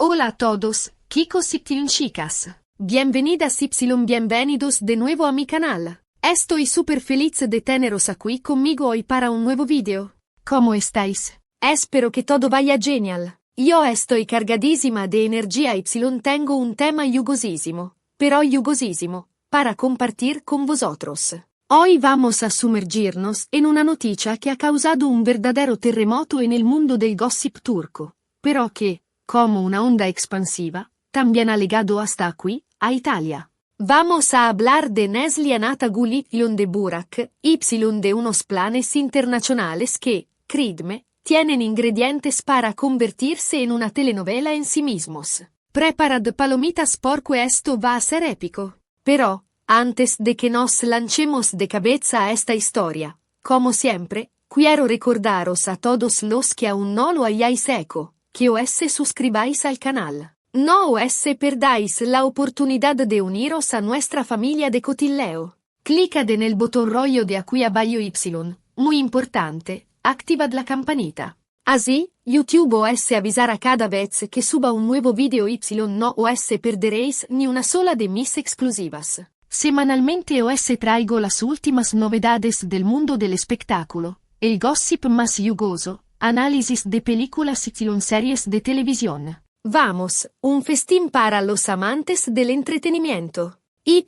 Hola a todos, chicos y chicas. Bienvenidas y bienvenidos de nuevo a mi canal. Estoy súper feliz de teneros aquí conmigo hoy para un nuevo video. ¿Cómo estáis? Espero que todo vaya genial. Yo estoy cargadísima de energía y tengo un tema jugosísimo, pero jugosísimo, para compartir con vosotros. Hoy vamos a sumergirnos en una noticia que ha causado un verdadero terremoto en el mundo del gossip turco, pero que, como una onda expansiva, también ha llegado hasta aquí, a Italia. Vamos a hablar de Neslihan Atagul y de Burak, y de unos planes internacionales que, créedme, tienen ingredientes para convertirse en una telenovela en sí mismos. Preparad palomitas porque esto va a ser épico. Pero, antes de que nos lancemos de cabeza a esta historia, como siempre, quiero recordaros a todos los que aún no lo hayáis hecho, que os suscribáis al canal. No os perdáis la oportunidad de uniros a nuestra familia de cotilleo. Clicad en el botón rojo de aquí abajo y, muy importante, activad la campanita. Así, YouTube os avisará cada vez que suba un nuevo video y no os perderéis ni una sola de mis exclusivas. Semanalmente os traigo las últimas novedades del mundo del espectáculo, el gossip más jugoso, análisis de películas y series de televisión. Vamos, un festín para los amantes del entretenimiento. Y,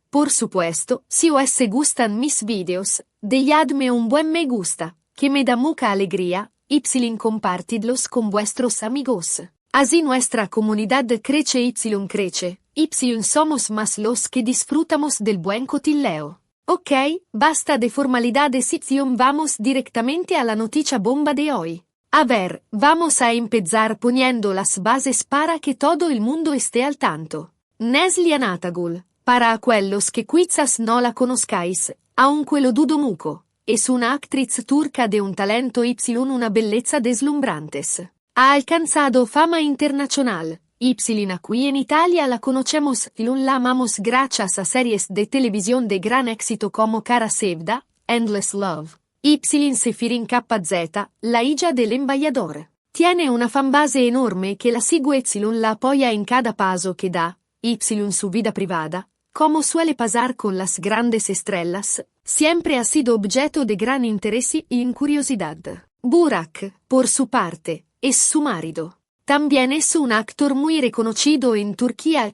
por supuesto, si os gustan mis videos, dejadme un buen me gusta, que me da mucha alegría, y compartidlos con vuestros amigos. Así nuestra comunidad crece y crece, y somos más los que disfrutamos del buen cotilleo. Ok, basta de formalidades y vamos directamente a la noticia bomba de hoy. A ver, vamos a empezar poniendo las bases para que todo el mundo esté al tanto. Neslihan Atagul, para aquellos que quizás no la conozcáis, aunque lo dudo mucho, es una actriz turca de un talento y una belleza deslumbrantes. Ha alcanzado fama internacional, y aquí en Italia la conocemos y la amamos gracias a series de televisión de gran éxito como Cara Sevda, Endless Love. Sefirin KZ, la hija del embajador. Tiene una fanbase enorme que la sigue y la apoya en cada paso que da, su vida privada, como suele pasar con las grandes estrellas, siempre ha sido objeto de gran interés y curiosidad. Burak, por su parte, es su marido. También es un actor muy reconocido en Turquía.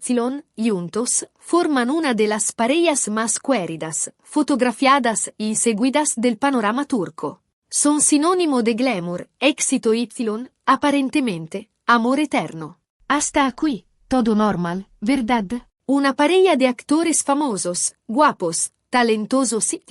Juntos, forman una de las parejas más queridas, fotografiadas y seguidas del panorama turco. Son sinónimo de glamour, éxito y, aparentemente, amor eterno. Hasta aquí, todo normal, ¿verdad? Una pareja de actores famosos, guapos, talentosos y,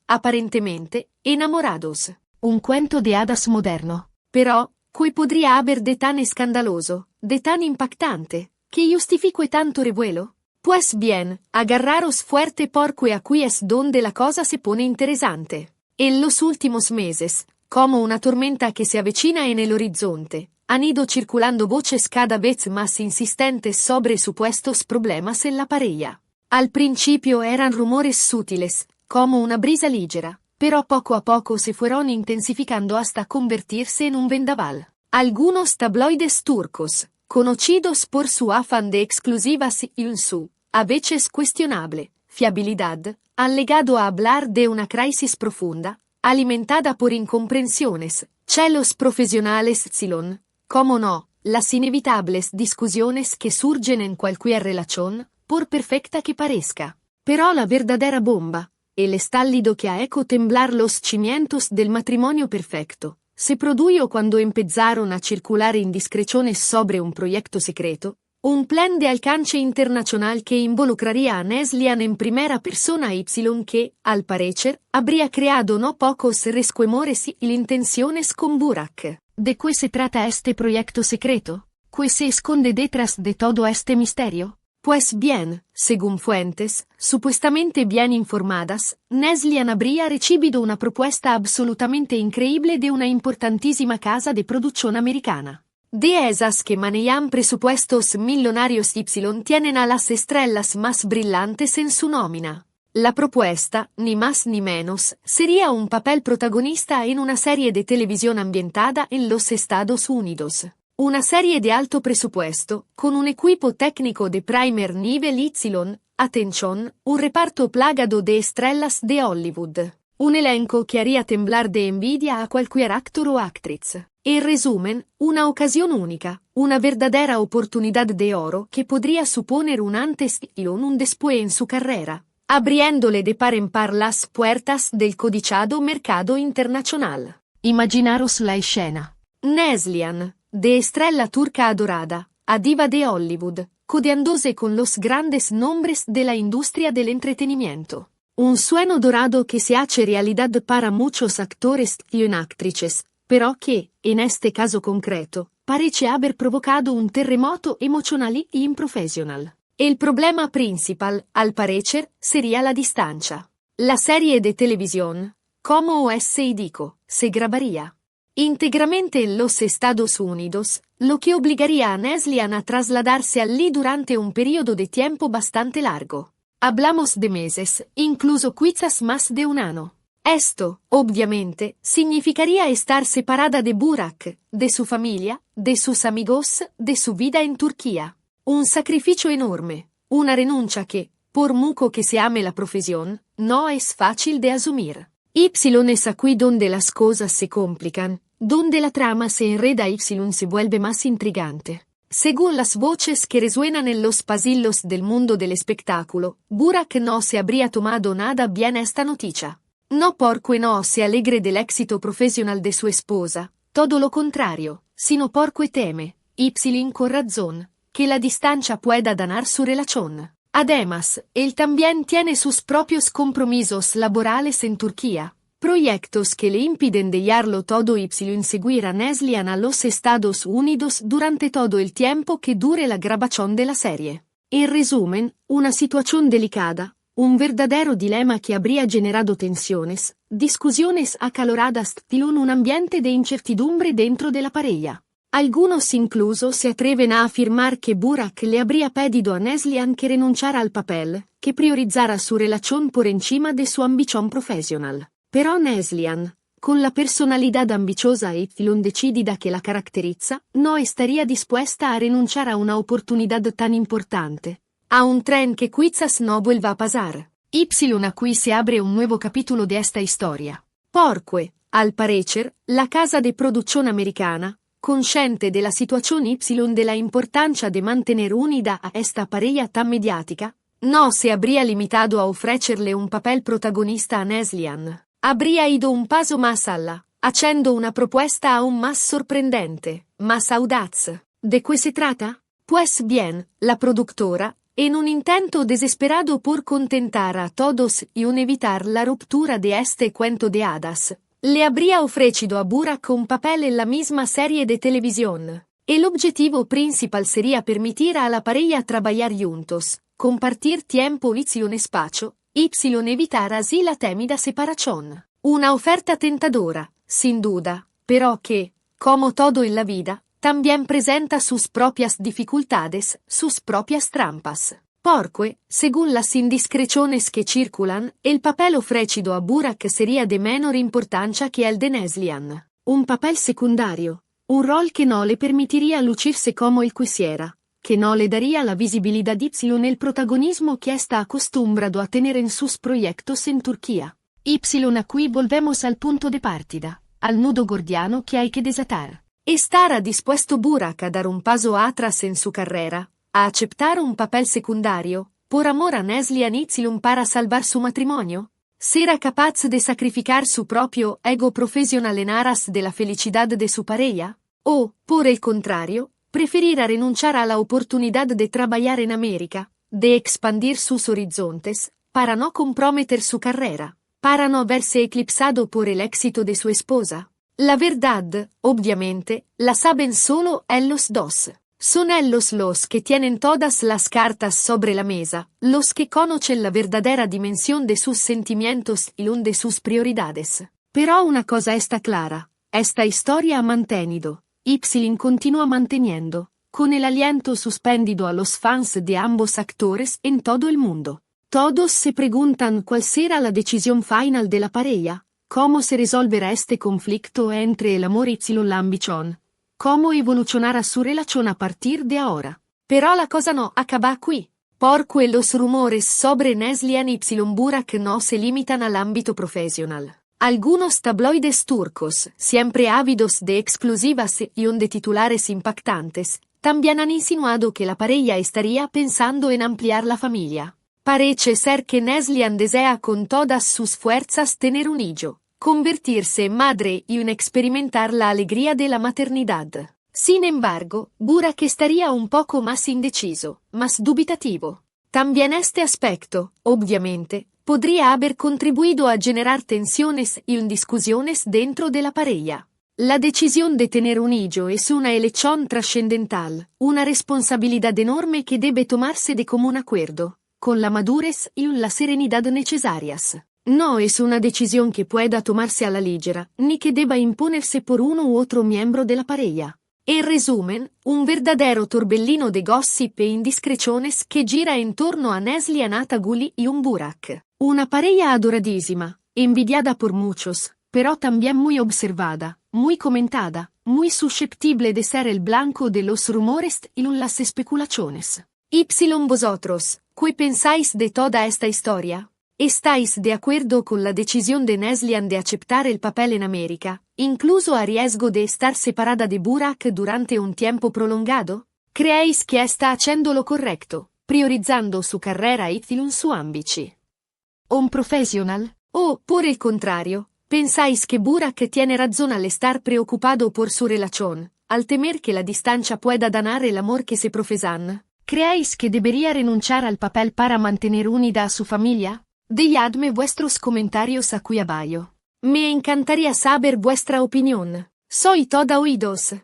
aparentemente, enamorados. Un cuento de hadas moderno. Pero, ¿qué podría haber de tan escandaloso, de tan impactante, que justifique tanto revuelo? Pues bien, agarraros fuerte porque aquí es donde la cosa se pone interesante. En los últimos meses, como una tormenta que se avecina en el horizonte, han ido circulando voces cada vez más insistentes sobre supuestos problemas en la pareja. Al principio eran rumores sutiles, como una brisa ligera, pero poco a poco se fueron intensificando hasta convertirse en un vendaval. Algunos tabloides turcos, conocidos por su afán de exclusivas y su, a veces cuestionable, fiabilidad, han llegado a hablar de una crisis profunda, alimentada por incomprensiones, celos profesionales, como no, las inevitables discusiones que surgen en cualquier relación, por perfecta que parezca. Pero la verdadera bomba, el estallido que ha hecho temblar los cimientos del matrimonio perfecto, se produjo cuando empezaron a circular indiscreciones sobre un proyecto secreto, un plan de alcance internacional que involucraría a Neslihan en primera persona y que, al parecer, habría creado no pocos resquemores y intenciones con Burak. ¿De qué se trata este proyecto secreto? ¿Qué se esconde detrás de todo este misterio? Pues bien, según fuentes, supuestamente bien informadas, Neslihan habría recibido una propuesta absolutamente increíble de una importantísima casa de producción americana. De esas que manejan presupuestos millonarios y tienen a las estrellas más brillantes en su nómina. La propuesta, ni más ni menos, sería un papel protagonista en una serie de televisión ambientada en los Estados Unidos. Una serie de alto presupuesto, con un equipo tecnico de primer nivel Y, atención, un reparto plagado de estrellas de Hollywood. Un elenco que haría temblar de envidia a cualquier actor o actriz. En resumen, una ocasión única, una verdadera oportunidad de oro que podría suponer un antes y un después en su carrera, abriéndole de par en par las puertas del codiciado mercado internacional. Imaginaros la escena. Neslihan, de estrella turca adorada, a diva de Hollywood, codeándose con los grandes nombres de la industria del entretenimiento. Un sueño dorado que se hace realidad para muchos actores y actrices, pero que, en este caso concreto, parece haber provocado un terremoto emocional y improfesional. El problema principal, al parecer, sería la distancia. La serie de televisión, como os digo, se grabaría íntegramente en los Estados Unidos, lo que obligaría a Neslihan a trasladarse allí durante un periodo de tiempo bastante largo. Hablamos de meses, incluso quizás más de un año. Esto, obviamente, significaría estar separada de Burak, de su familia, de sus amigos, de su vida en Turquía. Un sacrificio enorme, una renuncia que, por mucho que se ame la profesión, no es fácil de asumir. Y es aquí donde las cosas se complican, donde la trama se enreda y se vuelve más intrigante. Según las voces que resuenan en los pasillos del mundo del espectáculo, Burak no se habría tomado nada bien esta noticia. No porque no se alegre del éxito profesional de su esposa, todo lo contrario, sino porque teme, y con razón, que la distancia pueda dañar su relación. Además, él también tiene sus propios compromisos laborales en Turquía, proyectos que le impiden dejarlo todo y seguir a Neslihan a los Estados Unidos durante todo el tiempo que dure la grabación de la serie. En resumen, una situación delicada, un verdadero dilema que habría generado tensiones, discusiones acaloradas y un ambiente de incertidumbre dentro de la pareja. Algunos incluso se atreven a afirmar que Burak le habría pedido a Neslihan que renunciara al papel, que priorizara su relación por encima de su ambición profesional. Pero Neslihan, con la personalidad ambiciosa y decidida que la caracteriza, no estaría dispuesta a renunciar a una oportunidad tan importante. A un tren que quizás no vuelva a pasar. Y aquí se abre un nuevo capítulo de esta historia. Porque, al parecer, la casa de producción americana, consciente de la situación y de la importancia de mantener unida a esta pareja tan mediática, no se habría limitado a ofrecerle un papel protagonista a Neslihan. Habría ido un paso más allá, haciendo una propuesta aún más sorprendente, más audaz. ¿De qué se trata? Pues bien, la productora, en un intento desesperado por contentar a todos y evitar la ruptura de este cuento de hadas, le habría ofrecido a Burak un papel en la misma serie de televisión. El objetivo principal sería permitir a la pareja trabajar juntos, compartir tiempo y un espacio, y evitar así la temida separación. Una oferta tentadora, sin duda, pero que, como todo en la vida, también presenta sus propias dificultades, sus propias trampas. Porque, según las indiscreciones que circulan, el papel ofrecido a Burak sería de menor importancia que el de Neslihan. Un papel secundario, un rol que no le permitiría lucirse como él quisiera, que no le daría la visibilidad y el protagonismo que está acostumbrado a tener en sus proyectos en Turquía. Aquí volvemos al punto de partida, al nudo gordiano que hay que desatar. ¿Estará dispuesto Burak a dar un paso atrás en su carrera, a aceptar un papel secundario, por amor a Neslihan y para salvar su matrimonio? ¿Será capaz de sacrificar su propio ego profesional en aras de la felicidad de su pareja? ¿O, por el contrario, preferirá renunciar a la oportunidad de trabajar en América, de expandir sus horizontes, para no comprometer su carrera, para no verse eclipsado por el éxito de su esposa? La verdad, obviamente, la saben solo ellos dos. Son ellos los que tienen todas las cartas sobre la mesa, los que conocen la verdadera dimensión de sus sentimientos y de sus prioridades. Pero una cosa está clara, esta historia ha mantenido, y continúa manteniendo, con el aliento suspendido a los fans de ambos actores en todo el mundo. Todos se preguntan cuál será la decisión final de la pareja, cómo se resolverá este conflicto entre el amor y la ambición. cómo evolucionar a su relación a partir de ahora. Pero la cosa no acaba aquí. Porque los rumores sobre Neslihan y Burak no se limitan al ámbito profesional. Algunos tabloides turcos, siempre ávidos de exclusivas y de titulares impactantes, también han insinuado que la pareja estaría pensando en ampliar la familia. Parece ser que Neslihan desea con todas sus fuerzas tener un hijo, convertirse en madre y experimentar la alegría de la maternidad. Sin embargo, Burak estaría un poco más indeciso, más dubitativo. También este aspecto, obviamente, podría haber contribuido a generar tensiones y discusiones dentro de la pareja. La decisión de tener un hijo es una elección trascendental, una responsabilidad enorme que debe tomarse de común acuerdo, con la madurez y la serenidad necesarias. No es una decisión que pueda tomarse a la ligera, ni que deba imponerse por uno u otro miembro de la pareja. En resumen, un verdadero torbellino de gossip e indiscreciones que gira en torno a Neslihan Atagul y Burak. Una pareja adoradísima, envidiada por muchos, pero también muy observada, muy comentada, muy susceptible de ser el blanco de los rumores y las especulaciones. Vosotros, ¿qué pensáis de toda esta historia? ¿Estáis de acuerdo con la decisión de Neslihan de aceptar el papel en América, incluso a riesgo de estar separada de Burak durante un tiempo prolongado? ¿Creéis que está haciendo lo correcto, priorizando su carrera y su ambici? ¿Un profesional? ¿O, por el contrario, pensáis que Burak tiene razón al estar preocupado por su relación, al temer que la distancia pueda dañar el amor que se profesan? ¿Creéis que debería renunciar al papel para mantener unida a su familia? Dejadme vuestros comentarios aquí abajo. Me encantaría saber vuestra opinión. Soy toda oídos.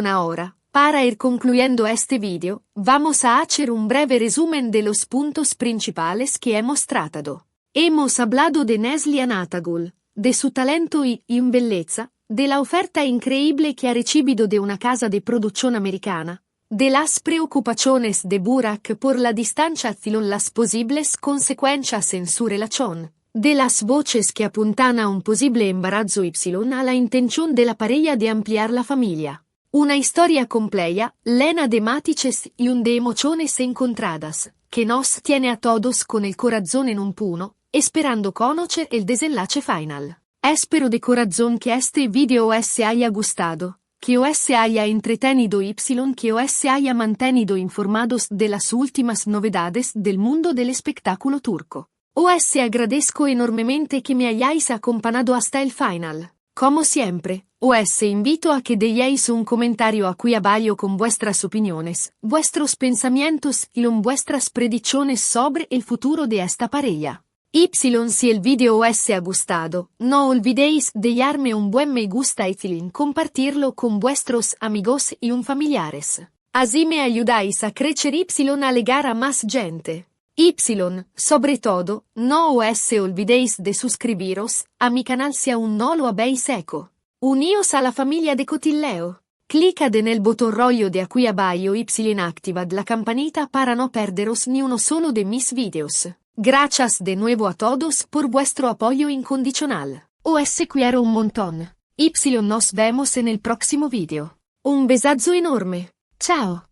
Ahora, para ir concluyendo este video, vamos a hacer un breve resumen de los puntos principales que hemos tratado. Hemos hablado de Neslihan Atagul, de su talento y belleza, de la oferta increíble que ha recibido de una casa de producción americana, de las preocupaciones de Burak por la distancia y las posibles consecuencias en su relación, de las voces que apuntan a un posible embarazo y a la intención de la pareja de ampliar la familia. Una historia compleja, llena de matices y de emociones encontradas, que nos tiene a todos con el corazón en un puno, esperando conocer el desenlace final. Espero de corazón que este video os haya gustado, que os haya entretenido y que os haya mantenido informados de las últimas novedades del mundo del espectáculo turco. Os agradezco enormemente que me hayáis acompañado hasta el final. Como siempre, os invito a que dejéis un comentario aquí abajo con vuestras opiniones, vuestros pensamientos y vuestras predicciones sobre el futuro de esta pareja. Si el video os ha gustado, no olvidéis dejarme un buen me gusta y compartirlo con vuestros amigos y familiares. Así me ayudáis a crecer a llegar a más gente. Sobre todo, no os olvidéis de suscribiros a mi canal si aún no lo habéis hecho. Uníos a la familia de Cotilleo. Clicad en el botón rojo de aquí abajo y activad la campanita para no perderos ni uno solo de mis videos. Gracias de nuevo a todos por vuestro apoyo incondicional. Os quiero un montón. Nos vemos en el próximo video. Un besazo enorme. Chao.